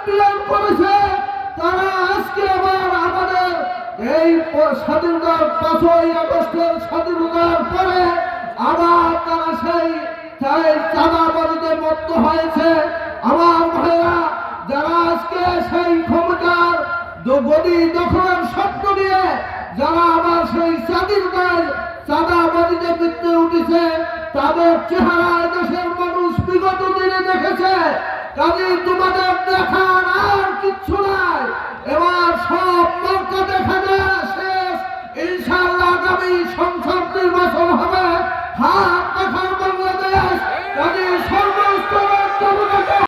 প্রেরণ করেছে, তারা আজকে আবার আমাদের এই স্বাধীনতার 5ই আগস্টের স্বাধীনতার পরে আবার তারা সেই চাঁদাবাজিতে মত্ত হয়েছে। আমার ভাইরা, যারা আজকে সেই ক্ষমতার গদি দখলের স্বপ্ন নিয়ে যারা আবার সেই স্বাধীনতার চাঁদাবাজিতে বিদ্যে উঠেছে, তাদের চেহারা দেশের মানুষ বিগত দিনে দেখেছে। কাজে তোমাদের দেখার আর কিচ্ছু না।